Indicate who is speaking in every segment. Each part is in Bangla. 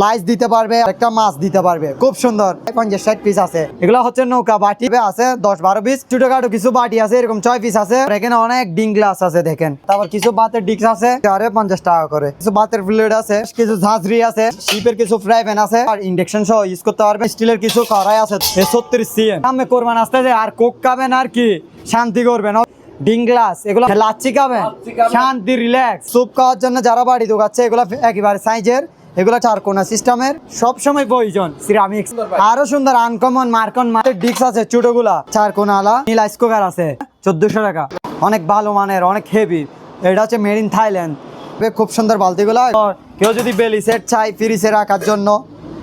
Speaker 1: লাইস দিতে পারবে, একটা মাছ দিতে পারবে, খুব সুন্দর। 50-60 পিস আছে। এগুলো হচ্ছে নৌকা বাটি আছে 10-12 পিস, ছোটখাটো কিছু বাটি আছে এরকম 6 পিস আছে। এখানে অনেক ডিং গ্লাস আছে দেখেন। তারপর কিছু বাতের ডিক্স আছে 50 টাকা করে, কিছু বাতের প্লেট আছে, কিছু ঝাঁঝরি আছে, শিপের কিছু ফ্রাই প্যান আছে, আর ইন্ডাকশন সহ ইউজ করতে পারবে। স্টিলের কিছু কড়াই আছে 36 সিএম। সামনে কোরবান আসতে যে আর কোক খাবেন আর কি শান্তি করবেন। ডিং গ্লাস এগুলো লাচ্ছি খাবেন শান্তি রিল্যাক্স। স্যুপ খাওয়ার জন্য যারা বাড়ি দোকাচ্ছে এগুলো একেবারে সাইজের, এগুলো 4 কোনা সিস্টেমের, সবসময় প্রয়োজন সিরামিক্স। আরো সুন্দর আনকমন মার্কন ডিক্স আছে ছোটগুলা 4 কোনা আলা। নীল আইস কুকার আছে 1400 টাকা, অনেক ভালো মানের, অনেক হেভি। এটা হচ্ছে মেড ইন থাইল্যান্ড। খুব সুন্দর বালতিগুলা। কেউ যদি বেলি সেট চাই ফ্রিজে রাখার জন্য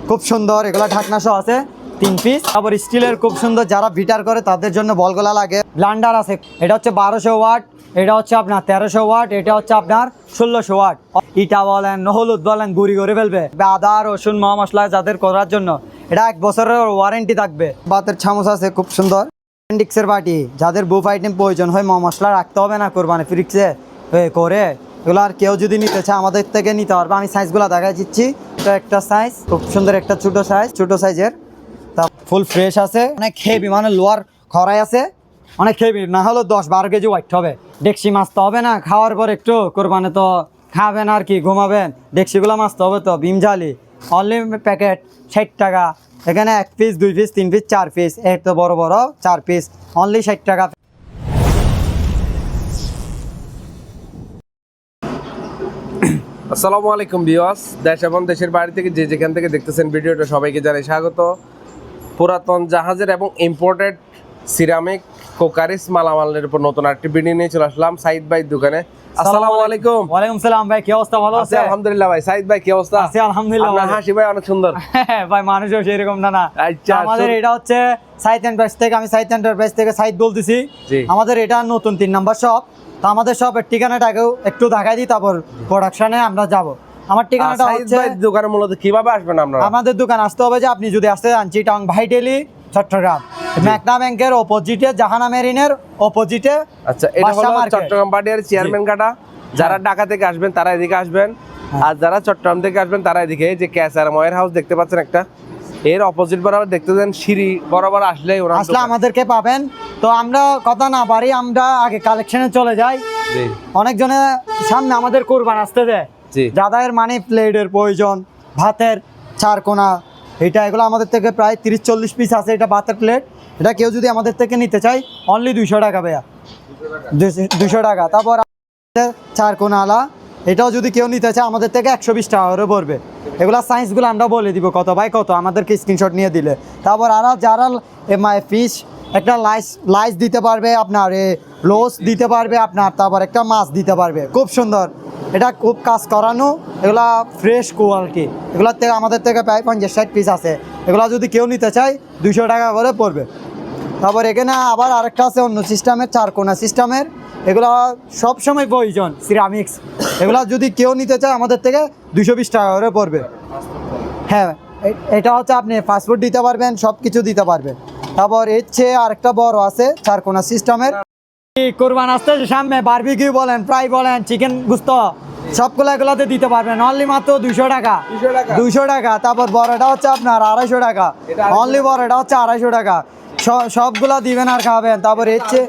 Speaker 1: খুব সুন্দর, এগুলা ঢাকনা সহ আছে 3 পিস। তারপর স্টিলের খুব সুন্দর, যারা ভিটার করে তাদের জন্য বলগোলা লাগে। ব্লান্ডার আছে, এটা হচ্ছে 1200 ওয়াট, এটা হচ্ছে আপনার 1300 ওয়াট, এটা হচ্ছে আপনার 1600 ওয়াট। ইটা বলেন হলুদ বলেন গুঁড়ি করে ফেলবে। আদা রসুন মা মশলা যাদের করার জন্য এটা 1 বছরের ওয়ারেন্টি থাকবে। বাতের চামচ আছে খুব সুন্দর। অ্যাপেন্ডিক্সের বাটি, যাদের বুফ আইটেম প্রয়োজন হয়, মা মশলা রাখতে হবে না কোরবানি ফ্রিজে করে, এগুলো আর কেউ যদি নিতে চায় আমাদের থেকে নিতে পারবে। আমি সাইজগুলো দেখাই দিচ্ছি। এটা একটা সাইজ খুব সুন্দর, একটা ছোট সাইজের। তা ফুল ফ্রেশ আছে, অনেক হেভি, মানে লোয়ার খরাই আছে, অনেক হেভি। না হলো 10-12 কেজি ওয়াইট হবে। ডেকসি মাছতে হবে না, খাওয়ার পর একটু কোরবানে তো খাবেন আর কি, ঘুমাবেন, ডেকসিগুলো মাছতে হবে তো। ভীমজালি অনলি প্যাকেট 60 টাকা। এখানে 1 পিস 2 পিস 3 পিস 4 পিস, এই তো বড় বড় 4 পিস অনলি 60 টাকা।
Speaker 2: আসসালামু আলাইকুম ভিউয়ার্স, দেশ এবং দেশের বাইরে থেকে যে যেখান থেকে দেখতেছেন ভিডিওটা, সবাইকে জানাই স্বাগত। পুরাতন জাহাজের এবং ইম্পোর্টেড সিরামিক কোকারিস মালামালের উপর নতুন আরেকটি ভিডিও নিয়ে চলে আসলাম সাইদ ভাইয়ের দোকানে। আসসালামু আলাইকুম।
Speaker 1: ওয়ালাইকুম সালাম ভাই, কি অবস্থা? ভালো আছেন?
Speaker 2: আলহামদুলিল্লাহ ভাই। সাইদ ভাই কি অবস্থা?
Speaker 1: আছি আলহামদুলিল্লাহ।
Speaker 2: আপনার হাসি ভাই অনেক সুন্দর।
Speaker 1: ভাই মানুষও সেরকম না।
Speaker 2: আচ্ছা,
Speaker 1: আমাদের এটা হচ্ছে সাইদ এন্টারপ্রাইজ থেকে, আমি সাইদ এন্টারপ্রাইজ থেকে সাইদ বলতেছি। আমাদের এটা নতুন 3 নাম্বার শপ। তো আমাদের শপের ঠিকানাটাকেও একটু দেখাই দিই, তারপর প্রোডাকশনে আমরা যাব। আমার ঠিকানাটা হচ্ছে,
Speaker 2: দোকানে মূলত কিভাবে আসবেন আপনারা?
Speaker 1: আমাদের দোকান আসতে হবে যে আপনি যদি আসতে চান চিটাং ভাইটেলি চট্টগ্রাম, মেঘনা ব্যাংকের অপোজিটে, জাহানা মেরিনের অপোজিটে।
Speaker 2: আচ্ছা, এটা হলো চট্টগ্রাম পাটিয়ার চেয়ারম্যান কাটা। যারা ঢাকা থেকে আসবেন তারা এদিকে আসবেন, আর যারা চট্টগ্রাম থেকে আসবেন তারা এদিকে। যে ক্যাসার ময়ের হাউস দেখতে পাচ্ছেন একটা, এর অপোজিট বরাবর দেখতে দেন সিঁড়ি বরাবর আসলে
Speaker 1: আমাদেরকে পাবেন। তো আমরা কথা না পারি, আমরা আগে কালেকশনে চলে যাই। অনেকজনে সামনে আমাদের কোরবান আসতে দেয়, যাদের মানে প্লেটের প্রয়োজন, ভাতের 4 কোনা, এটা এগুলো আমাদের থেকে প্রায় 30-40 পিস আছে। এটা ভাতের প্লেট, এটা কেউ যদি আমাদের থেকে নিতে চাই অনলি 200 টাকা ভাইয়া, 200 টাকা। তারপর 4 কোনা আলা, এটাও যদি কেউ নিতে চায় আমাদের থেকে 120 টাকা করে পড়বে। এগুলো সাইজগুলো আমরা বলে দিব কত বাই কত, আমাদেরকে স্ক্রিনশট নিয়ে দিলে। তারপর আর যারা ফিশ একটা লাইস দিতে পারবে, আপনার লোস দিতে পারবে আপনার, তারপর একটা মাছ দিতে পারবে, খুব সুন্দর। এটা খুব কাজ করানো, এগুলা ফ্রেশ কোয়ালিটি। এগুলোর থেকে আমাদের থেকে প্রায় 50-60 পিস আছে। এগুলো যদি কেউ নিতে চায় 200 টাকা করে পড়বে। তারপর এখানে আবার আরেকটা আছে অন্য সিস্টেমের, 4 কোনা সিস্টেমের। এগুলো সবসময় প্রয়োজন সিরামিক্স। এগুলো যদি কেউ নিতে চায় আমাদের থেকে 220 টাকা করে পড়বে। হ্যাঁ, এটা হচ্ছে আপনি পাসপোর্ট দিতে পারবেন, সব কিছু দিতে পারবেন। তারপর এর চেয়ে আরেকটা বড় আছে 4 কোনা সিস্টেমের। কোরবান আসতে সামনে বারবিকিউ বলেন, ফ্রাই বলেন, চিকেন গুস্ত, সবগুলো এগুলোতে দিতে পারবেন অনলি মাত্র 200 টাকা। 200 টাকা। তারপর বড়টা হচ্ছে আপনার 250 টাকা, অনলি বড়টা হচ্ছে 250 টাকা। সবগুলো দিবেন আর খাবেন। তারপর হচ্ছে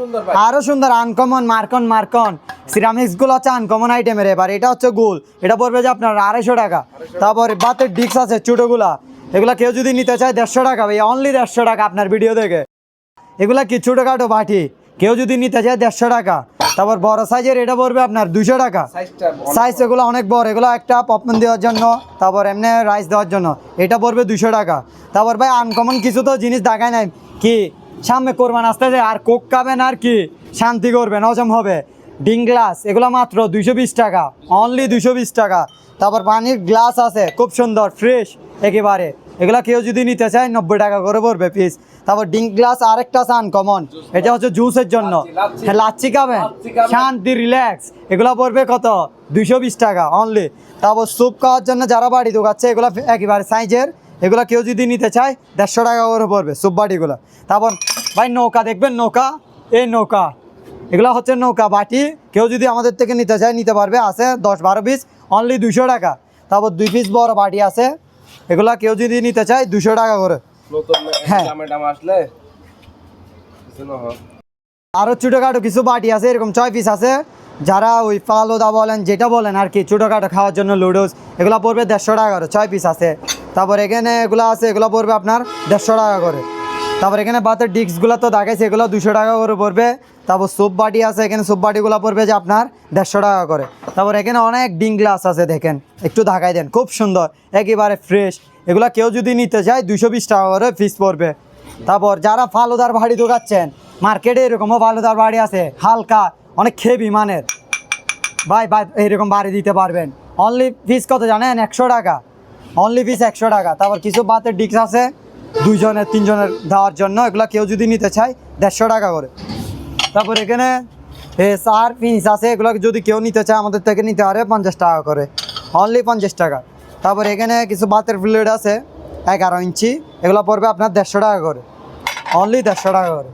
Speaker 1: আরো সুন্দর আনকমন মার্কন সিরামিক্স গুলো হচ্ছে আনকমন আইটেমের। এবার এটা হচ্ছে গোল, এটা পড়বে যে আপনার 250 টাকা। তারপর বাতের ডিক্স আছে ছোটগুলা, এগুলা কেউ যদি নিতে চায় 150 টাকা ভাই, অনলি 150 টাকা আপনার ভিডিও দেখে। এগুলা কি ছোটখাটো বাটি, কেউ যদি নিতে চায় 150 টাকা। তারপর বড় সাইজের এটা পড়বে আপনার 200 টাকা। সাইজ এগুলো অনেক বড়, এগুলো একটা পপকর্ন দেওয়ার জন্য, তারপর এমনি রাইস দেওয়ার জন্য, এটা পড়বে 200 টাকা। তারপর ভাই আনকমন কিছু তো জিনিস দেখায় নাই কি, সামনে কোরবান আসতে যায় আর কোক খাবেন আর কি শান্তি করবেন, হজম হবে। ডিং গ্লাস এগুলো মাত্র 220 টাকা, অনলি 220 টাকা। তারপর পানির গ্লাস আছে খুব সুন্দর ফ্রেশ একেবারে, এগুলা কেউ যদি নিতে চায় 90 টাকা করে পড়বে পিস। তারপর ডিং গ্লাস আরেকটা আছে আনকমন, এটা হচ্ছে জুসের জন্য, লাচ্ছি খাবেন শান্তি রিল্যাক্স, এগুলো পড়বে কত 220 টাকা অনলি। তারপর স্যুপ খাওয়ার জন্য যারা বাড়ি দোকাচ্ছে এগুলো একেবারে সাইজের, এগুলো কেউ যদি নিতে চায় 150 টাকা করে পড়বে স্যুপ বাটিগুলো। তারপর ভাই নৌকা দেখবেন, এই নৌকা এগুলো হচ্ছে নৌকা বাটি, কেউ যদি আমাদের থেকে নিতে চায় নিতে পারবে, আছে 10-12 পিস অনলি 200 টাকা। তারপর 2 পিস বড় বাটি আছে এগুলা কেউ যদি নিতে চায় 200 টাকা করে।
Speaker 2: নতুন
Speaker 1: হ্যাঁ।
Speaker 2: দাম আসলে
Speaker 1: আরও ছোটোখাটো কিছু বাটি আছে, এরকম 6 পিস আছে, যারা ওই ফালুদা বলেন যেটা বলেন আর কি, ছোটোখাটো খাওয়ার জন্য লুডোস, এগুলো পড়বে 150 টাকা করে, 6 পিস আছে। তারপর এখানে এগুলো আছে, এগুলো পড়বে আপনার 150 টাকা করে। তারপর এখানে ভাতের ডিস্কগুলো তো দেখাইছে, এগুলো 200 টাকা করে পড়বে। তারপর স্যুপ বাটি আছে, এখানে স্যুপ বাটিগুলো পড়বে যে আপনার 150 টাকা করে। তারপর এখানে অনেক ডিং গ্লাস আছে, দেখেন একটু ঢাকাই দেন, খুব সুন্দর, একেবারে ফ্রেশ। এগুলো কেউ যদি নিতে চায় 220 টাকা করে পিস পড়বে। তারপর যারা ফালুদার বাড়ি ঢোকাচ্ছেন, মার্কেটে এরকমও ফালুদার বাড়ি আছে, হালকা অনেক খেবি মানের, ভাই এরকম বাড়ি দিতে পারবেন। অনলি পিস কত জানেন? 100 টাকা, অনলি পিস 100 টাকা। তারপর কিছু বাতের ডিস্ক আছে 2 জনের 3 জনের দেওয়ার জন্য, এগুলো কেউ যদি নিতে চায় 150 টাকা করে। তারপর এখানে 4 পিস আছে, এগুলো যদি কেউ নিতে চায় আমাদের থেকে নিতে পারে 50 টাকা করে, অনলি 50 টাকা। তারপর এখানে কিছু বাতের প্লেট আছে 11 ইঞ্চি, এগুলো পড়বে আপনার 150 টাকা করে, অনলি 150 টাকা করে।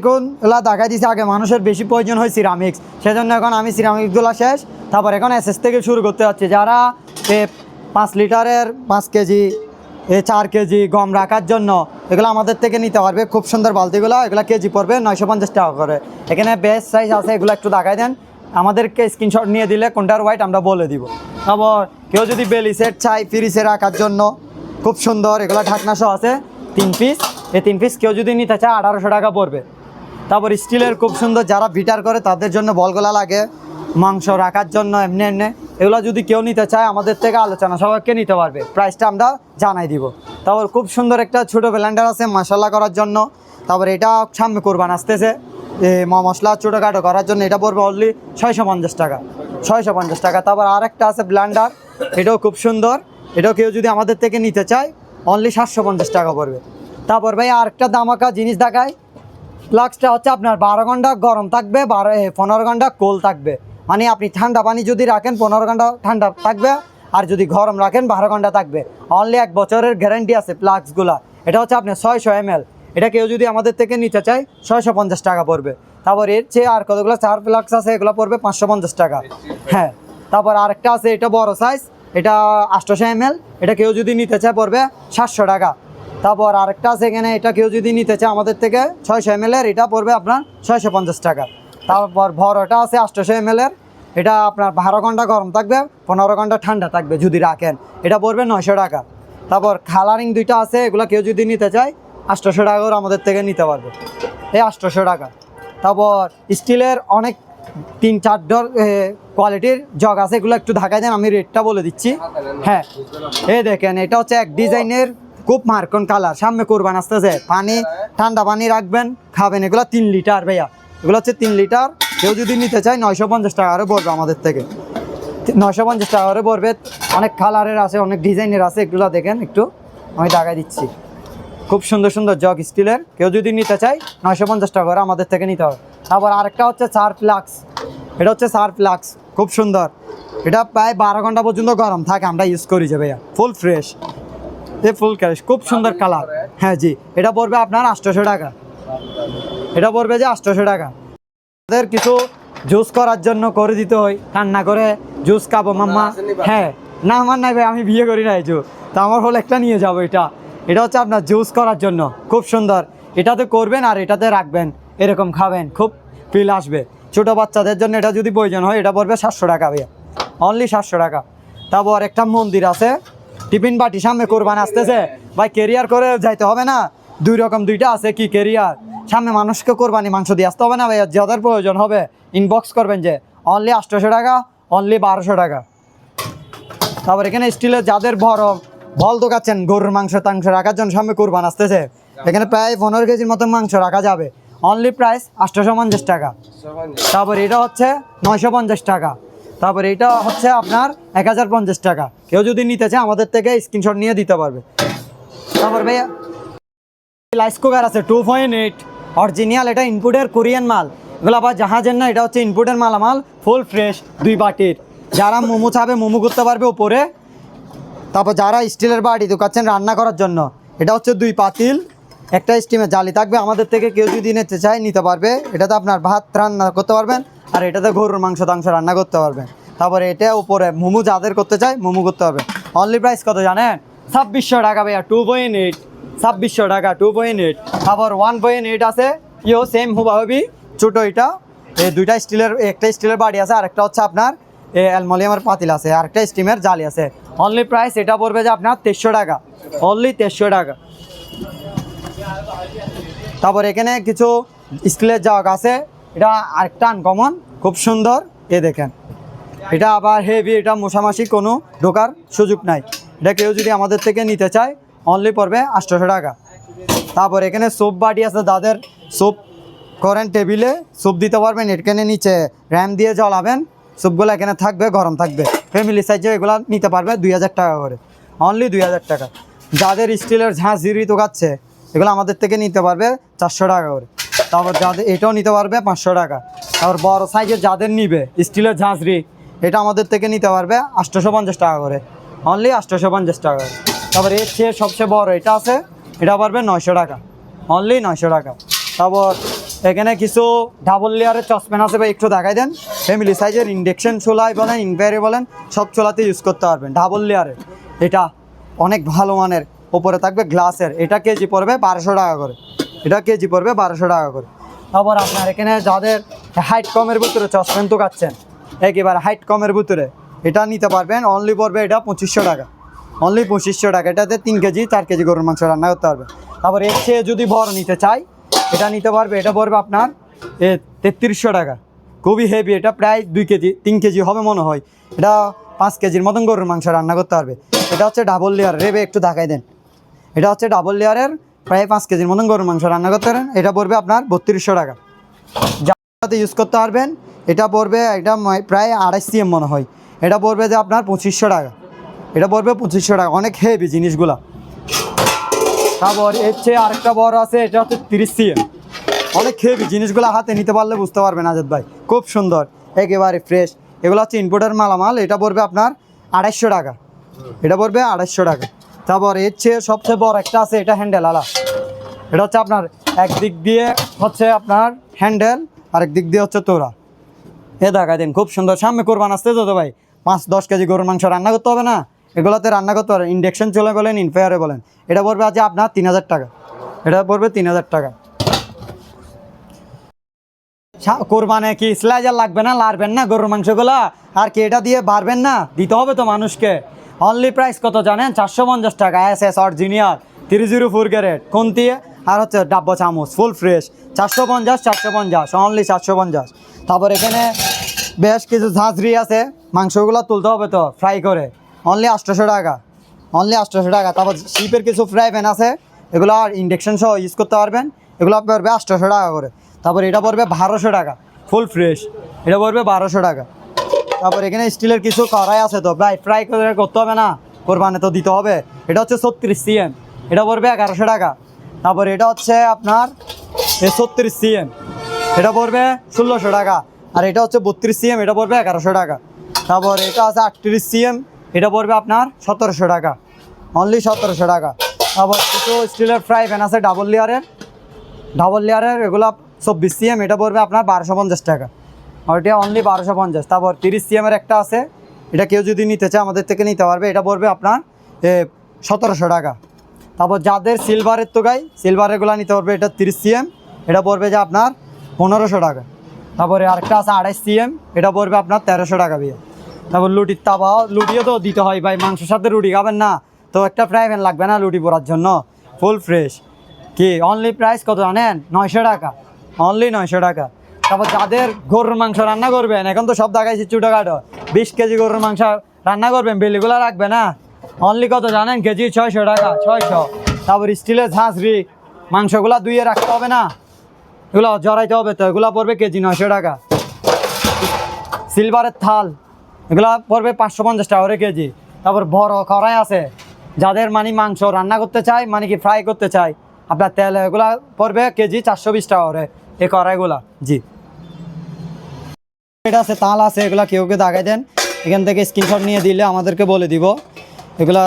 Speaker 1: এখন এগুলা দেখাই দিছে, আগে মানুষের বেশি প্রয়োজন হয় সিরামিক্স, সেজন্য এখন আমি সিরামিক্সগুলো শেষ। তারপর এখন এসএস থেকে শুরু করতে হচ্ছে, যারা 5 লিটারের 5 কেজি 4 কেজি গম রাখার জন্য এগুলো আমাদের থেকে নিতে পারবে। খুব সুন্দর বালতিগুলো, এগুলো কেজি পড়বে 950 টাকা করে। এখানে বেস্ট সাইজ আছে, এগুলো একটু দেখাই দেন, আমাদেরকে স্ক্রিনশট নিয়ে দিলে কোনটার ওয়াইট আমরা বলে দিব। তারপর কেউ যদি বেলি সেট চাই ফ্রিজে রাখার জন্য, খুব সুন্দর, এগুলো ঢাকনা সহ আছে 3 পিস, এই 3 পিস কেউ যদি নিতে চায় 1800 টাকা পড়বে। তারপর স্টিলের খুব সুন্দর, যারা বিটার করে তাদের জন্য বলগোলা লাগে মাংস রাখার জন্য, এমনি এগুলো যদি কেউ নিতে চায় আমাদের থেকে আলোচনা সবাইকে নিতে পারবে, প্রাইসটা আমরা জানাই দিব। তারপর খুব সুন্দর একটা ছোটো ব্লেন্ডার আছে মশলা করার জন্য। তারপর এটা সামনে কোরবান আসতেছে, মশলা ছোটোখাটো করার জন্য, এটা পড়বে অনলি 650 টাকা, 650 টাকা। তারপর আরেকটা আছে ব্লেন্ডার, এটাও খুব সুন্দর, এটাও কেউ যদি আমাদের থেকে নিতে চায় অনলি 750 টাকা পড়বে। তারপর ভাই আরেকটা দামাকা জিনিস দেখায়, ফ্লাক্সটা হচ্ছে আপনার 12 ঘন্টা গরম থাকবে, 15 ঘন্টা কোল্ড থাকবে। মানে আপনি ঠান্ডা পানি যদি রাখেন 15 ঘন্টা ঠান্ডা থাকবে, আর যদি গরম রাখেন 12 ঘন্টা থাকবে। অনলি 1 বছরের গ্যারান্টি আছে ফ্লাক্সগুলা। এটা হচ্ছে আপনার 600 ml, এটা কেউ যদি আমাদের থেকে নিতে চায় 650 টাকা পড়বে। তারপর এর চেয়ে আর কতগুলো 4 ফ্লাক্স আছে, এগুলো পড়বে 550 টাকা। হ্যাঁ, তারপর আরেকটা আছে, এটা বড় সাইজ, এটা 800 ml, এটা কেউ যদি নিতে চায় পড়বে 700 টাকা। তারপর আরেকটা আছে এখানে, এটা কেউ যদি নিতে চায় আমাদের থেকে 600 ml এর, এটা পড়বে আপনার 650 টাকা। তারপর বড়টা আছে 800 ml এর, এটা আপনার 12 ঘন্টা গরম থাকবে, 15 ঘন্টা ঠান্ডা থাকবে যদি রাখেন, এটা পড়বে 900 টাকা। তারপর কালারিং দুইটা আছে, এগুলো কেউ যদি নিতে চায় 800 টাকা করে আমাদের থেকে নিতে পারবে, এই 800 টাকা। তারপর স্টিলের অনেক 3-4 কোয়ালিটির জগ আছে, এগুলো একটু ঢাকায় দেন, আমি রেটটা বলে দিচ্ছি। হ্যাঁ, এই দেখেন, এটা হচ্ছে এক ডিজাইনের খুব মার্কন কালার, সামনে কোরবান আসতেছে, পানি ঠান্ডা পানি রাখবেন খাবেন। এগুলো 3 লিটার ভাইয়া, এগুলো হচ্ছে 3 লিটার, কেউ যদি নিতে চায় 950 টাকা করে পড়বে আমাদের থেকে, 950 টাকা করে পড়বে। অনেক কালারের আছে, অনেক ডিজাইনের আছে, এগুলো দেখেন একটু আমি দেখাই দিচ্ছি। খুব সুন্দর সুন্দর জগ স্টিলের, কেউ যদি নিতে চায় 950 টাকা করে আমাদের থেকে নিতে হবে। তারপর আরেকটা হচ্ছে 4 ফ্লাক্স, এটা হচ্ছে 4 ফ্লাক্স, খুব সুন্দর, এটা প্রায় 12 ঘন্টা পর্যন্ত গরম থাকে, আমরা ইউজ করি যে ভাইয়া, ফুল ফ্রেশ, ফুল ক্যাশ, খুব সুন্দর কালার। হ্যাঁ জি, এটা পড়বে আপনার 800 টাকা, এটা পড়বে যে 800 টাকা। আমাদের কিছু জুস করার জন্য করে দিতে হয়, রান্না করে জুস খাবো মাম্মা। হ্যাঁ, না আমার নাই ভাই, আমি বিয়ে করি নাই জু, তো আমার হলো একটা নিয়ে যাবো। এটা হচ্ছে আপনার জুস করার জন্য, খুব সুন্দর, এটাতে করবেন আর এটাতে রাখবেন, এরকম খাবেন, খুব ফিল আসবে। ছোটো বাচ্চাদের জন্য এটা যদি প্রয়োজন হয়, এটা পড়বে 700 টাকা ভাইয়া, অনলি 700 টাকা। তারপর একটা মন্দির আছে, টিফিন বাটি, সামনে কোরবান আসতেছে ভাই, কেরিয়ার করে যাইতে হবে না, 2 রকম 2টা আছে, কি কেরিয়ার, সামনে মানুষকে কোরবানি মাংস দিয়ে আসতে হবে না ভাইয়া, যাদের প্রয়োজন হবে ইনবক্স করবেন যে, অনলি 800 টাকা, অনলি 1200 টাকা। তারপর এখানে স্টিলের যাদের বড় বল দোকাচ্ছেন গরুর মাংস টাংস রাখার জন্য, সামনে কোরবান আসতেছে, এখানে প্রায় 15 কেজির মতো মাংস রাখা যাবে, অনলি প্রাইস 850 টাকা। তারপর এটা হচ্ছে 950 টাকা। তারপর এটা হচ্ছে আপনার 1050 টাকা, কেউ যদি নিতে চায় আমাদের থেকে স্ক্রিনশট নিয়ে দিতে পারবে। তারপর ভাইয়া রাইস কুকার আছে 2.8 অরিজিনাল, এটা ইনপুটের কোরিয়ান মাল, এগুলো আবার জাহাজের না, এটা হচ্ছে ইনপুটের মালামাল, ফুল ফ্রেশ, 2 বাটির, যারা মোমো চাবে মোমো করতে পারবে উপরে। তারপর যারা স্টিলের বাটি দোকাচ্ছেন রান্না করার জন্য, এটা হচ্ছে 2 পাতিল, একটা স্টিমের জালি থাকবে, আমাদের থেকে কেউ যদি নিতে চায় নিতে পারবে। এটাতে আপনার ভাত রান্না করতে পারবেন, আর এটাতে গরুর মাংস টাংস রান্না করতে পারবেন, তারপরে এটা উপরে মোমো যাদের করতে চায় মোমো করতে হবে। অনলি প্রাইস কত জানেন? 2600 টাকা ভাইয়া, 2.8, 2600 টাকা 2.8। তারপর 1.8 আছে, ইও সেম হুবাহুবি ছোট। এটা এই দুইটা স্টিলের, একটা স্টিলের বাড়ি আছে, আরেকটা হচ্ছে আপনার অ্যালুমিনিয়ামের পাতিল আছে, আরেকটা স্টিমের জালি আছে। অনলি প্রাইস এটা পড়বে যে আপনার 2300 টাকা, অনলি 2300 টাকা। তারপর এখানে কিছু স্টিলের জগ আছে, এটা আরেকটা আনকমন, খুব সুন্দর। এ দেখেন, এটা আবার হেভি, এটা মশামাছি কোনো ঢোকার সুযোগ নাই। এটা কেউ যদি আমাদের থেকে নিতে চায় অনলি পড়বে 800 টাকা। তারপর এখানে সোপ বাটি আছে, যাদের সোপ করেন টেবিলে সোপ দিতে পারবেন, এখানে নিচে র্যাম দিয়ে জ্বালাবেন, সোপগুলো এখানে থাকবে, গরম থাকবে। ফ্যামিলি সাইজে এগুলো নিতে পারবে 2000 টাকা করে, অনলি 2000 টাকা। যাদের স্টিলের ঝাঁঝরি তোকাচ্ছে এগুলো আমাদের থেকে নিতে পারবে 400 টাকা করে। তারপর যাদের এটাও নিতে পারবে 500 টাকা। তারপর বড় সাইজের যাদের নিবে স্টিলের ঝাঁঝরি, এটা আমাদের থেকে নিতে পারবে 850 টাকা করে, অনলি 850 টাকা করে। তারপর এর চেয়ে সবচেয়ে বড় এটা আছে, এটা পারবে 900 টাকা, অনলি 900 টাকা। তারপর এখানে কিছু ডাবল লেয়ারের চসপ্যান আছে, বা একটু দেখাই দেন। ফ্যামিলি সাইজের ইন্ডাকশন চুলাই বলেন, ইনভায়ারি বলেন, সব চুলাতে ইউজ করতে পারবেন। ডাবল লেয়ারের এটা অনেক ভালো মানের, ওপরে থাকবে গ্লাসের। এটা কেজি পড়বে 1200 টাকা করে, এটা কেজি পড়বে 1200 টাকা করে। তারপর আপনার এখানে যাদের হাইট কমের ভিতরে চসপ্যান তো কাচ্ছেন, একেবারে হাইট কমের ভিতরে এটা নিতে পারবেন, অনলি পড়বে এটা 2500 টাকা, অনলি 2500 টাকা। এটাতে 3 কেজি 4 কেজি গরুর মাংস রান্না করতে পারবে। তারপর এর চেয়ে যদি বড় নিতে চাই এটা নিতে পারবে, এটা পড়বে আপনার 3300 টাকা, খুবই হেভি। এটা প্রায় 2 কেজি 3 কেজি হবে মনে হয়। এটা 5 কেজির মতন গরুর মাংস রান্না করতে পারবে। এটা হচ্ছে ডাবল লেয়ার, রেবে একটু দেখাই দেন। এটা হচ্ছে ডাবল লেয়ারের, প্রায় 5 কেজির মতন গরুর মাংস রান্না করতে পারেন। এটা পড়বে আপনার 3200 টাকা, যাতে ইউজ করতে পারবেন। এটা পড়বে, এটা প্রায় 2.5 CM মনে হয়। এটা পড়বে যে আপনার 2500 টাকা, এটা পড়বে 2500 টাকা, অনেক হেভি জিনিসগুলা। তারপর এর চেয়ে আরেকটা বড় আছে, এটা হচ্ছে 30 CM, অনেক হেভি জিনিসগুলো। হাতে নিতে পারলে বুঝতে পারবেন আজাদ ভাই, খুব সুন্দর, একেবারে ফ্রেশ। এগুলো হচ্ছে ইনপুটের মালামাল। এটা পড়বে আপনার 250 টাকা, এটা পড়বে 250 টাকা। তারপর এর চেয়ে সবচেয়ে বড় একটা আছে, এটা হ্যান্ডেল আলা। এটা হচ্ছে আপনার একদিক দিয়ে হচ্ছে আপনার হ্যান্ডেল, আরেক দিক দিয়ে হচ্ছে তোরা। এ দেখা দিন, খুব সুন্দর। সামনে কোরবান আসতে তো ভাই, 5-10 কেজি গরুর মাংস রান্না করতে হবে না, এগুলোতে রান্না করতে পারেন। ইন্ডাকশন চলে বলেন, ইনফায়ারে বলেন। এটা পড়বে আছে আপনার 3000 টাকা, এটা পড়বে 3000 টাকা। কোরবানে কি স্লাইজার লাগবে না, লারবেন না গরুর মাংসগুলা, আর কি এটা দিয়ে বাড়বেন না, দিতে হবে তো মানুষকে। অনলি প্রাইস কত জানেন? 450 টাকা, SS অরিজিনাল 304 ক্যারেট কোন দিয়ে, আর হচ্ছে ডাব্বা চামচ ফুল ফ্রেশ। 450, অনলি 450। তারপর এখানে বেশ কিছু ঝাঁঝরি আছে, মাংসগুলো তুলতে হবে তো ফ্রাই করে, অনলি 800 টাকা, অনলি 800 টাকা। তারপর শিপের কিছু ফ্রাই প্যান আছে, এগুলো আর ইন্ডাকশন সহ ইউজ করতে পারবেন, এগুলো পড়বে 800 টাকা করে। তারপর এটা পড়বে 1200 টাকা, ফুল ফ্রেশ, এটা পড়বে 1200 টাকা। তারপর এখানে স্টিলের কিছু কড়াই আছে, তো ভাই ফ্রাই করে করতে হবে না, কোরবানে তো দিতে হবে। এটা হচ্ছে 36 CM, এটা পড়বে 1100 টাকা। তারপর এটা হচ্ছে আপনার 36 CM, এটা পড়বে 1600 টাকা। আর এটা হচ্ছে 32 CM, এটা পড়বে 1100 টাকা। তারপর এটা আছে 38 CM, এটা পড়বে আপনার 1700 টাকা, অনলি 1700 টাকা। তারপর কিছু স্টিলের ফ্রাই প্যান আছে ডাবল লেয়ারের, এগুলো 24 CM, এটা পড়বে আপনার 1250 টাকা, আর এটা অনলি 1250। তারপর 30 CM এর একটা আছে, এটা কেউ যদি নিতে চায় আমাদের থেকে নিতে পারবে, এটা পড়বে আপনার 1700 টাকা। তারপর যাদের সিলভারের তো গাই, সিলভারেরগুলো নিতে পারবে, এটা 30 CM, এটা পড়বে যে আপনার 1500 টাকা। তারপরে আরেকটা আছে 28 CM, এটা পড়বে আপনার 1300 টাকা দিয়ে। তারপর লুটির তাওয়াও, লুটিও তো দিতে হয় ভাই, মাংসের সাথে রুটি খাবেন না তো একটা ফ্রাই প্যান লাগবে না লুটি পোড়ার জন্য, ফুল ফ্রেশ। কি অনলি প্রাইস কত জানেন? 900 টাকা, অনলি 900 টাকা। তারপর যাদের গরুর মাংস রান্না করবেন, এখন তো সব দেখাইছি ছোটোখাটো, 20 কেজি গরুর মাংস রান্না করবেন, বেলিগুলো রাখবে না, অনলি কত জানেন? কেজি 600 টাকা, 600। তারপর স্টিলের ঝাঁঝরি, মাংসগুলা ধুয়ে রাখতে হবে না, এগুলো জড়াইতে হবে তো, এগুলো পড়বে কেজি 900 টাকা। সিলভারের থাল, এগুলো পড়বে 550 টাকা করে কেজি। তারপর বড় কড়াই আছে, যাদের মানে মাংস রান্না করতে চায়, মানে কি ফ্রাই করতে চায় আপনার তেল, এগুলো পড়বে কেজি 420 টাকা করে এই কড়াইগুলা। জি, এটা আছে তাল আছে, এগুলো কেউ দাগাই দেন, এখান থেকে স্ক্রিনশট নিয়ে দিলে আমাদেরকে বলে দিব। এগুলা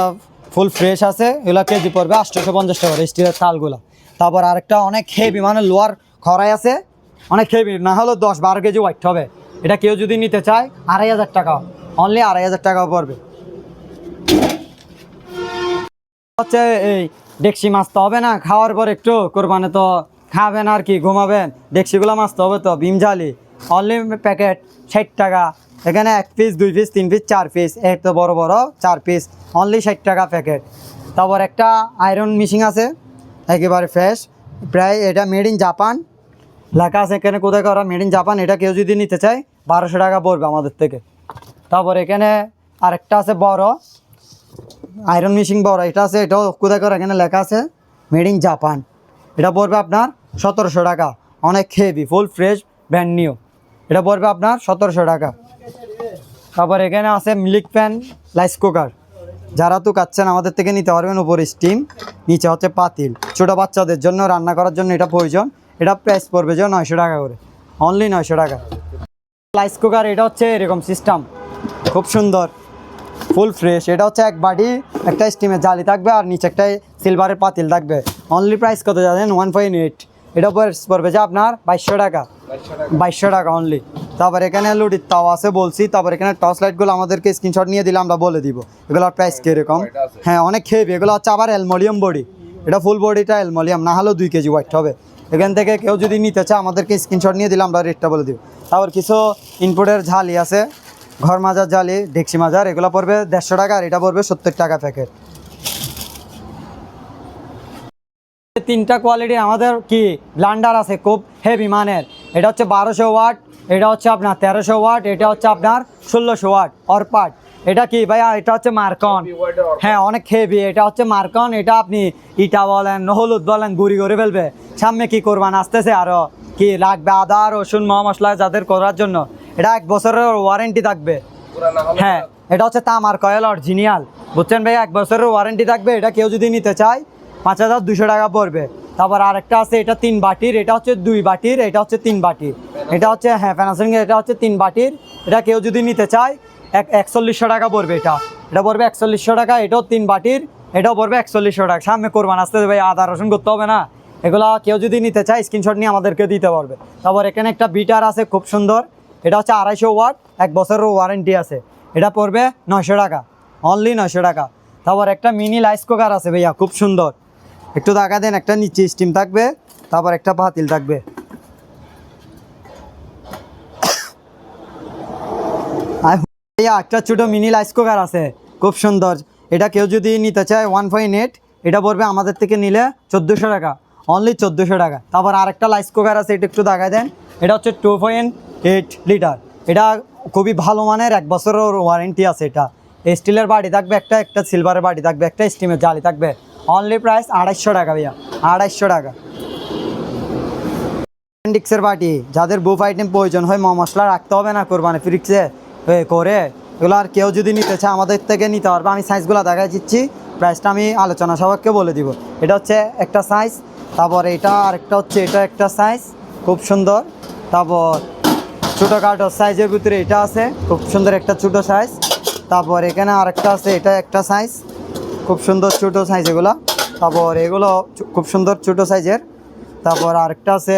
Speaker 1: ফুল ফ্রেশ আছে, এগুলো কেজি পড়বে 850 টাকা করে স্টিলের তালগুলা। তারপর আরেকটা অনেক হেভি মানে লোয়ার খড়াই আছে, অনেক হেভি, না হলেও 10-12 কেজি ওয়াইট হবে। এটা কেউ যদি নিতে চায় 2500 টাকা, অনলি 2500 টাকা পড়বে। হচ্ছে এই ডেকসি মাছতে হবে না, খাওয়ার পর একটু কোরবানি তো খাবেন আর কি, ঘুমাবেন, ডেকসিগুলো মাছতে হবে তো, ভীম জালি অনলি প্যাকেট 60 টাকা। এখানে 1 পিস 2 পিস 3 পিস 4 পিস, এই তো বড় বড় 4 পিস অনলি 60 টাকা প্যাকেট। তারপর একটা আয়রন মেশিন আছে একেবারে ফ্রেশ, প্রায় এটা মেড ইন জাপান লেখা আছে এখানে, কোথায় করা মেড ইন জাপান। এটা কেউ যদি নিতে চায় 1200 টাকা পড়বে আমাদের থেকে। তারপর এখানে আরেকটা আছে বড় আয়রন মেশিন বড়, এটা আছে, এটাও কোথায় করে এখানে লেখা আছে মেড ইন জাপান। এটা পড়বে আপনার 1700 টাকা, অনেক heavy full fresh brand new, এটা পড়বে আপনার 1700 টাকা। তারপর এখানে আছে মিল্ক প্যান রাইস কুকার, যারা তো কাচ্ছেন আমাদের থেকে নিতে পারবেন। উপরে স্টিম, নিচে হচ্ছে পাতিল, ছোটো বাচ্চাদের জন্য রান্না করার জন্য এটা প্রয়োজন। এটা প্রাইস পড়বে যে 900 টাকা করে, অনলি 900 টাকা। রাইস কুকার এটা হচ্ছে এরকম সিস্টেম, খুব সুন্দর ফুল ফ্রেশ। এটা হচ্ছে এক বাটি একটা স্টিমের জালি থাকবে আর নিচে একটা সিলভারের পাতিল থাকবে। অনলি প্রাইস কত জানেন? 1.8। এটা পড়বে যে আপনার 2200 টাকা, 2200 টাকা অনলি। তারপর এখানে লুডির তাওয়া আছে বলছি। তারপর এখানে টর্চ লাইটগুলো আমাদেরকে স্ক্রিনশট নিয়ে দিলে আমরা বলে দিব এগুলোর প্রাইস কীরকম। হ্যাঁ, অনেক হেভি এগুলো হচ্ছে, আবার অ্যালুমিনিয়াম বডি, এটা ফুল বডিটা অ্যালুমিনিয়াম, না হলেও 2 কেজি ওয়েট হবে। এখান থেকে কেউ যদি নিতে চায় আমাদেরকে স্ক্রিনশট নিয়ে দিলে আমরা রেটটা বলে দিব। তারপর কিছু ইনপুটের ঝালি আছে, ঘর মাজার জালি, ডেকসি মাজার, এগুলো পড়বে 150 টাকা আর এটা পড়বে 70 টাকা প্যাকেট। 3টা কোয়ালিটি আমাদের কি ব্লান্ডার আছে খুব হেভি মানের। এটা হচ্ছে 1200 ওয়াট, এটা হচ্ছে আপনার 1300 ওয়াট, এটা হচ্ছে আপনার 1600 ওয়াট অরপাট। এটা কি ভাইয়া? এটা হচ্ছে মার্কন। হ্যাঁ, অনেক হেভি, এটা হচ্ছে মার্কন। এটা আপনি ইটা বলেন, হলুদ বলেন, গুঁড়ি করে ফেলবে। সামনে কি করবান আসতেছে, আরও কি লাগবে আদা রসুন মশলা যাদের করার জন্য, এটা 1 বছরের ওয়ারেন্টি থাকবে। হ্যাঁ, এটা হচ্ছে তামার কয়েল অরিজিনাল, বুঝছেন ভাই, 1 বছরের ওয়ারেন্টি থাকবে। এটা কেউ যদি নিতে চায় 5200 টাকা পড়বে। তারপর আরেকটা আছে, এটা 3 বাটির, এটা হচ্ছে 2 বাটির, এটা হচ্ছে 3 বাটির, এটা হচ্ছে হ্যাঁ প্যানাসোনিক, এটা হচ্ছে 3 বাটির। এটা কেউ যদি নিতে চায় 4100 টাকা পড়বে। এটা পড়বে 4100 টাকা, এটাও 3 বাটির, এটাও পড়বে 4100 টাকা। সামনে কোরবান আসতে ভাই, আদা রসুন করতে হবে না, এগুলো কেউ যদি নিতে চায় স্ক্রিনশট নিয়ে আমাদেরকে দিতে পারবে। তারপর এখানে একটা বিটার আছে খুব সুন্দর, এটা হচ্ছে 250 ওয়াট, 1 বছরের ওয়ারেন্টি আছে, এটা পড়বে 900 টাকা, অনলি 900 টাকা। তারপর একটা মিনি রাইস কুকার আছে ভাইয়া, খুব সুন্দর, একটু দেখা দেন। একটা নিচে স্টিম থাকবে, তারপর একটা পাতিল থাকবে। আর ভাইয়া একটা ছোটো মিনি রাইস কুকার আছে খুব সুন্দর, এটা কেউ যদি নিতে চায় 1.8, এটা পড়বে আমাদের থেকে নিলে 1400 টাকা, অনলি 1400 টাকা। তারপর আরেকটা রাইস কুকার আছে, এটা একটু দেখা দেন। এটা হচ্ছে 2.8 লিটার, এটা খুবই ভালো মানের, 1 বছরের ওয়ারেন্টি আছে। এটা স্টিলের বাটি থাকবে একটা সিলভারের বাটি থাকবে, একটা স্টিমের জালি থাকবে। অনলি প্রাইস 250 টাকা ভাইয়া, 250 টাকা। অ্যাপেন্ডিক্সের বাটি, যাদের বুফ আইটেম প্রয়োজন হয়, মশলা রাখতে হবে না কোরবানি ফ্রিজে করে, এগুলো আর কেউ যদি নিতে চায় আমাদের থেকে নিতে পারবে। আমি সাইজগুলো দেখা দিচ্ছি, প্রাইসটা আমি আলোচনা সবাইকে বলে দিব। এটা হচ্ছে একটা সাইজ, তারপর এটা আরেকটা হচ্ছে, এটা একটা সাইজ খুব সুন্দর। তারপর ছোটোখাটো সাইজের ভিতরে এটা আছে, খুব সুন্দর একটা ছোটো সাইজ। তারপর এখানে আরেকটা আছে, এটা একটা সাইজ, খুব সুন্দর ছোটো সাইজ এগুলো। তারপর এগুলো খুব সুন্দর ছোটো সাইজের। তারপর আরেকটা আছে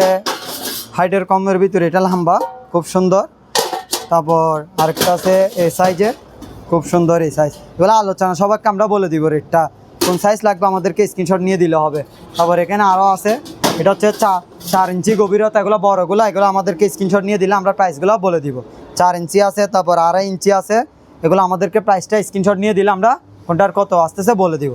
Speaker 1: হাইটের কমের ভিতরে, এটা লম্বা খুব সুন্দর। তারপর আরেকটা আছে এই সাইজের, খুব সুন্দর এই সাইজ। এগুলো আলোচনা সবাইকে আমরা বলে দিব রেটটা, কোন সাইজ লাগবে আমাদেরকে স্ক্রিনশট নিয়ে দিলে হবে। তারপর এখানে আরও আছে, এটা হচ্ছে 4 ইঞ্চি গভীরতা, এগুলো বড়গুলো, এগুলো আমাদেরকে স্ক্রিনশট নিয়ে দিলে আমরা প্রাইসগুলো বলে দিব। 4 ইঞ্চি আছে, তারপর 2.5 ইঞ্চি আছে, এগুলো আমাদেরকে প্রাইসটা স্ক্রিনশট নিয়ে দিলে আমরা কোনটার কত আসতেছে বলে দিব।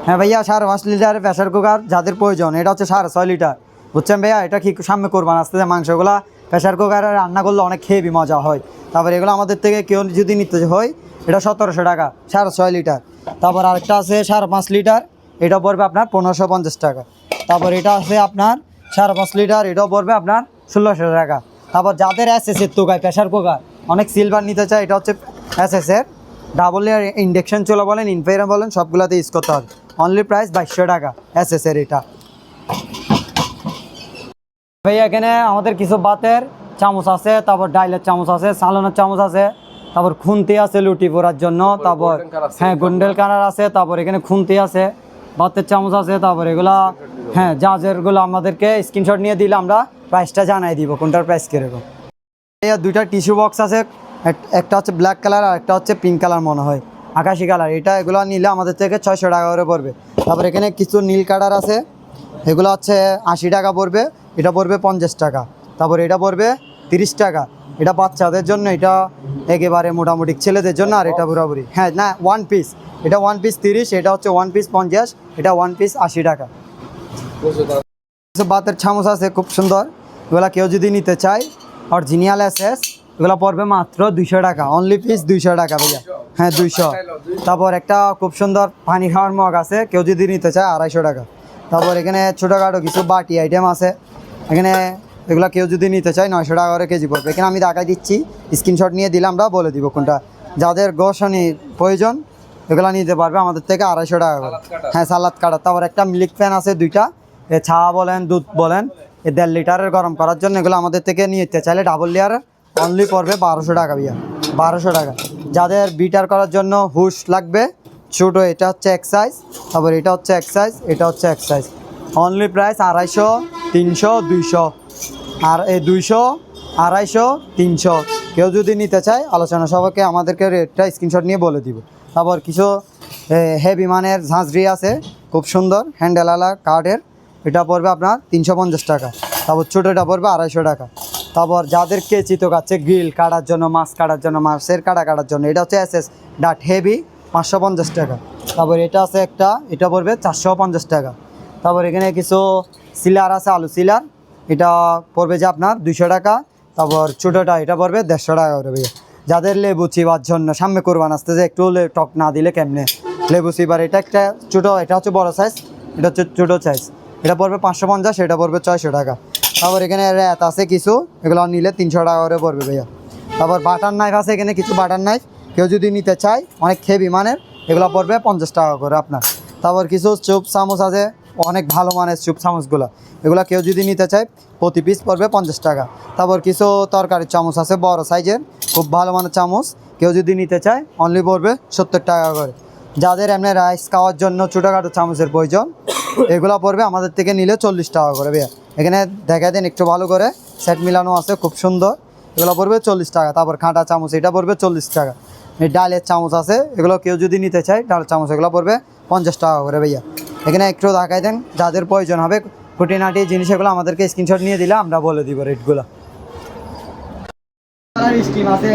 Speaker 1: হ্যাঁ ভাইয়া, 5.5 লিটারের প্রেশার কুকার যাদের প্রয়োজন, এটা হচ্ছে 6.5 লিটার, বুঝছেন ভাইয়া। এটা কি সামনে কোরবান আসতেছে, মাংসগুলো প্রেশার কুকারে রান্না করলে অনেক হেভি মজা হয়। তারপর এগুলো আমাদের থেকে কেউ যদি নিতে হয়, এটা 1700 টাকা, 6.5 লিটার। তারপর আরেকটা আছে 5.5 লিটার, এটা পড়বে আপনার 1550 টাকা। তারপর এটা আছে আপনার 5.5 লিটার, এটাও পড়বে আপনার 1600 টাকা। তারপর যাদের এসএসের তোগায় প্রেশার কুকার অনেক সিলভার নিতে চায়, এটা হচ্ছে এসএসের ডাবল ইয়ার ইন্ডাকশন চুলা বলেন, ইনফাইরা বলেন, সবগুলোতে ইউজ করতে হবে। অনলি প্রাইস 2200 টাকা এসএসের এটা। ভাইয়া এখানে আমাদের কিছু ভাতের চামচ আছে, তারপর ডাইলের চামচ আছে, সালনের চামচ আছে, তারপর খুন্তি আছে লুটি পড়ার জন্য, তারপর হ্যাঁ গুন্ডেল কানার আছে, তারপর এখানে খুন্তি আছে, ভাতের চামচ আছে। তারপর এগুলা হ্যাঁ জাজেরগুলো আমাদেরকে স্ক্রিনশট নিয়ে দিলে আমরা প্রাইসটা জানাই দিব, কোনটার প্রাইস কীরকম। এই দুইটা টিস্যু বক্স আছে, একটা হচ্ছে ব্ল্যাক কালার আর একটা হচ্ছে পিঙ্ক কালার মনে হয়, আকাশি কালার। এগুলো নিলে আমাদের থেকে 600 টাকা করে পড়বে। তারপর এখানে কিছু নীল কালার আছে, এগুলো হচ্ছে 80 টাকা পড়বে, এটা পড়বে 50 টাকা। তারপর এটা পড়বে 30 টাকা। এটা বাচ্চাদের জন্য, এটা একেবারে মোটামুটি ছেলেদের জন্য। আর এটা পুরোপুরি হ্যাঁ না, ওয়ান পিস, এটা ওয়ান পিস 30, এটা হচ্ছে ওয়ান পিস 50, এটা ওয়ান পিস 80 টাকা। বাতের চামচ আছে খুব সুন্দর, এগুলা কেউ যদি নিতে চায় অরিজিনাল এসএস, এগুলো পড়বে মাত্র 200 টাকা, অনলি পিস 200 টাকা ভাইয়া। হ্যাঁ 200। তারপর একটা খুব সুন্দর পানি খাওয়ার মগ আছে, কেউ যদি নিতে চায় 250 টাকা। তারপর এখানে ছোটোখাটো কিছু বাটি আইটেম আছে, এখানে এগুলো কেউ যদি নিতে চায় 900 টাকা করে কেজি পড়বে। এখানে আমি দেখাই দিচ্ছি, স্ক্রিনশট নিয়ে দিলে আমরা বলে দিব কোনটা। যাদের গোশানির প্রয়োজন এগুলো নিতে পারবে আমাদের থেকে 250 টাকা করে। হ্যাঁ সালাদ কাটা। তারপর একটা মিল্ক প্যান আছে দুইটা, এ চা বলেন দুধ বলেন, এই 1.5 লিটারের গরম করার জন্য এগুলো আমাদের থেকে নিতে চাইলে ডাবল লেয়ার অনলি পড়বে 1200 টাকা ভাইয়া, 1200 টাকা। যাদের বিটার করার জন্য হুশ লাগবে ছোটো, এটা হচ্ছে এক সাইজ, তারপর এটা হচ্ছে এক সাইজ, এটা হচ্ছে এক সাইজ, অনলি প্রাইস 250, 300, 200। আর এই 200, 250, 300 কেউ যদি নিতে চায় আলোচনা সবাইকে আমাদেরকে রেটটা স্ক্রিনশট নিয়ে বলে দিব। তারপর কিছু হেভি মানের ঝাঁঝরি আছে খুব সুন্দর হ্যান্ডেলওয়ালা কাঠের, এটা পড়বে আপনার 350 টাকা। তারপর ছোটোটা পড়বে 250 টাকা। তারপর যাদের কেচি তো কাছে গ্রিল কাটার জন্য, মাছ কাটার জন্য, মাছের কাটার জন্য, এটা হচ্ছে এসএস ডাট হেভি 550 টাকা। তারপর এটা আছে একটা, এটা পড়বে 450 টাকা। তারপর এখানে কিছু সিলার আছে, আলু সিলার, এটা পড়বে যে আপনার 200 টাকা। তারপর ছোটোটা এটা পড়বে 150 টাকা করে ভাইয়া। যাদের লেবু চিবার জন্য সামনে কোরবান আসতে যে একটু টক না দিলে কেমনে লেবু চিবার, এটা একটা ছোটো, এটা হচ্ছে বড় সাইজ, এটা হচ্ছে ছোটো সাইজ, এটা পড়বে 550, এটা পড়বে 600 টাকা। তারপর এখানে র্যাত আছে কিছু, এগুলো নিলে 300 টাকা করে পড়বে ভাইয়া। তারপর বাটার নাইফ আছে এখানে কিছু বাটার নাইফ, কেউ যদি নিতে চায় অনেক হেভি মানের, এগুলো পড়বে 50 টাকা করে আপনার। তারপর কিছু চুপ চামচ আছে, অনেক ভালো মানের চুপ চামচগুলো, এগুলো কেউ যদি নিতে চায় প্রতি পিস পড়বে 50 টাকা। তারপর কিছু তরকারির চামচ আছে বড় সাইজের, খুব ভালো মানের চামচ, কেউ যদি নিতে চায় অনলি পড়বে 70 টাকা করে। যাদের এমনি রাইস খাওয়ার জন্য ছোটোখাটো চামচের প্রয়োজন, এগুলো পড়বে আমাদের থেকে নিলে 40 টাকা করে ভাইয়া। এখানে দেখা দেন একটু ভালো করে, সেট মিলানো আছে খুব সুন্দর, এগুলো পড়বে 40 টাকা। তারপর খাঁটা চামচ, এটা পড়বে 40 টাকা। এই ডালের চামচ আছে, এগুলো কেউ যদি নিতে চায় ডাল চামচ, এগুলো পড়বে 50 টাকা করে ভাইয়া। এখানে একটু দেখাই দেন, যাদের প্রয়োজন হবে খুঁটিনাটি জিনিস এগুলো আমাদেরকে স্ক্রিনশট নিয়ে দিলে আমরা বলে দিব রেটগুলো। স্টিম আছে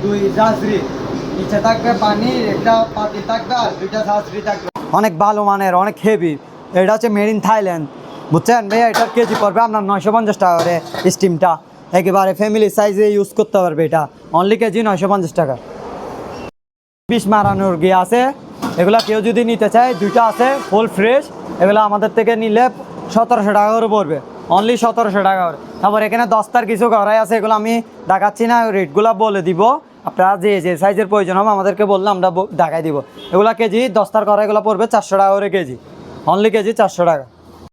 Speaker 1: দুই ঝাঁঝরি, নিচে থাকবে পানি, একটা পাতি থাকবে আর দুইটা ঝাঁঝরি থাকবে, অনেক ভালো মানের, অনেক হেভি। এটা হচ্ছে মেড ইন থাইল্যান্ড, বুঝছেন ভাইয়া। এটার কেজি পড়বে আপনার 950 টাকা করে। স্টিমটা একেবারে ফ্যামিলি সাইজে ইউজ করতে পারবে, এটা অনলি কেজি 950 টাকা। পিস মারানোর গিয়ে আছে, এগুলো কেউ যদি নিতে চায় দুইটা আছে ফুল ফ্রেশ, এগুলো আমাদের থেকে নিলে 1700 টাকা করে পড়বে, অনলি 1700 টাকা করে। তারপর এখানে দস্তার কিছু গড়াই আছে, এগুলো আমি দেখাচ্ছি না, রেটগুলো বলে দিব। আপনারা যে যে সাইজের প্রয়োজন হবে আমাদেরকে বললে আমরা দেখাই দিব। এগুলো কেজি দস্তার করা, এগুলো পড়বে 400 টাকা করে কেজি, অনলি কেজি 400 টাকা।